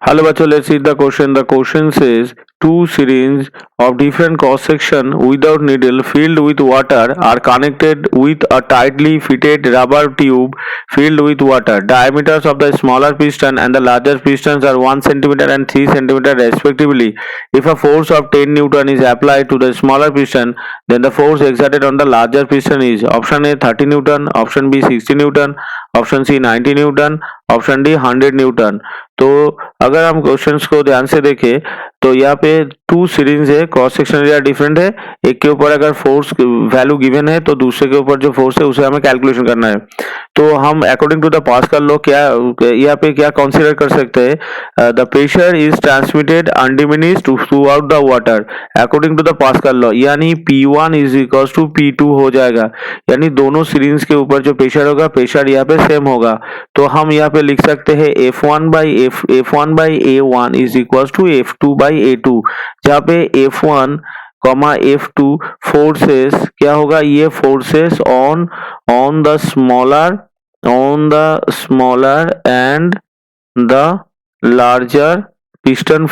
Hello bachcho, let's read the question. The question says two syringes of different cross section without needle filled with water are connected with a tightly fitted rubber tube filled with water. Diameters of the smaller piston and the larger pistons are 1 cm and 3 cm respectively. If a force of 10 Newton is applied to the smaller piston, then the force exerted on the larger piston is option A 30 Newton, option B 60 Newton, option C 90 newton, option D 100 newton. तो अगर हम questions को ध्यान से देखें तो यहाँ पे टू सीरीज है, क्रॉस सेक्शन एरिया डिफरेंट है, एक के ऊपर अगर फोर्स वैल्यू गिवन है तो दूसरे के ऊपर जो फोर्स है उसे हमें कैलकुलेशन करना है। तो हम according to the Pascal law क्या यहाँ पे क्या कंसीडर कर सकते हैं, the pressure is transmitted undiminished throughout the water according to the Pascal law, यानी P1 is equals to P2 हो जाएगा, यानी दोनों सीरीज के ऊपर जो प्रेशर होगा प्रेशर यहाँ पे सेम होगा। तो हम यहाँ पे लिख सकते हैं F1 by A1 is equals to F2 by A2, जहाँ पे F1 कॉमा F2 फोर्सेस क्या होगा, ये forces on the smaller and the larger piston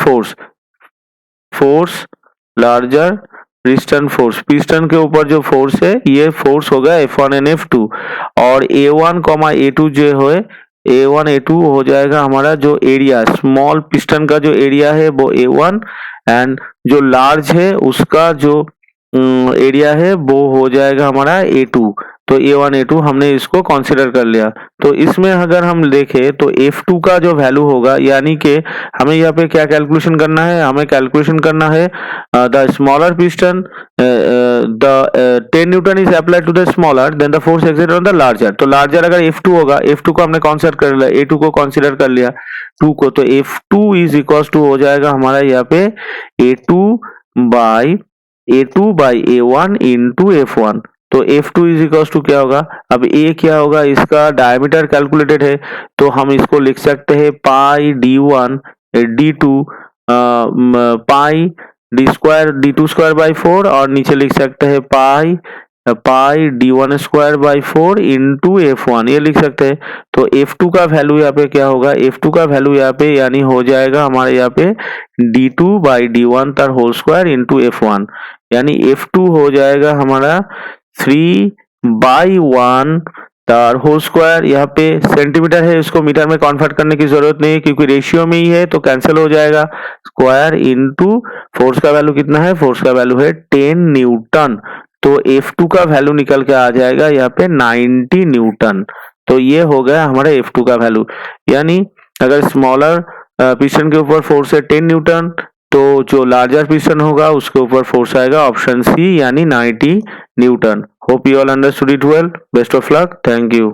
force larger piston के ऊपर जो फोर्स है ये फोर्स होगा F1 एंड F2, और A1 कॉमा A2 जो है A1 A2 हो जाएगा हमारा जो एरिया स्मॉल पिस्टन का जो एरिया है वो A1 एंड जो लार्ज है उसका जो एरिया है वो हो जाएगा हमारा A2। तो A1 A2 हमने इसको कंसीडर कर लिया। तो इसमें अगर हम देखें तो F2 का जो वैल्यू होगा, यानी कि हमें यहाँ पे क्या कैलकुलेशन करना है, हमें कैलकुलेशन करना है the smaller piston, the 10 newton is applied to the smaller then the force exerted on the larger. तो लार्जर अगर F2 होगा, F2 को हमने कंसीडर कर लिया, A2 को कंसीडर कर लिया 2 को, तो F2 इज इक्वल्स टू हो जाएगा हमारा यहाँ पे A2 by A1 into F1। तो F2 इज इक्वल्स टू क्या होगा, अब A क्या होगा, इसका डायमीटर कैलकुलेटेड है तो हम इसको लिख सकते हैं पाई D1 D2 pi D2 square by 4, और नीचे लिख सकते हैं पाई D1 square by 4 into F1, ये लिख सकते हैं। तो F2 का वैल्यू यहाँ पे क्या होगा, F2 का वैल्यू यहाँ पे यानी हो जाएगा हमारे यहाँ पे D2 बाई D1 तर होल स्क्वायर इंटू F1, यानी F2 हो जाएगा हमारा 3/1 तर होल स्क्वायर। यहाँ पे सेंटीमीटर है, इसको मीटर में कन्वर्ट करने की जरूरत नहीं है क्योंकि रेशियो में ही है तो कैंसिल हो जाएगा, स्क्वायर इंटू फोर्स का वैल्यू कितना है, फोर्स का वैल्यू है 10 न्यूटन। तो F2 का वैल्यू निकल के आ जाएगा यहाँ पे 90 न्यूटन। तो ये हो गया हमारा F2 का वैल्यू, यानी अगर स्मॉलर पिस्टन के ऊपर फोर्स है 10 न्यूटन तो जो लार्जर पिस्टन होगा उसके ऊपर फोर्स आएगा ऑप्शन सी यानी 90 Newton. Hope you all understood it well, best of luck, thank you.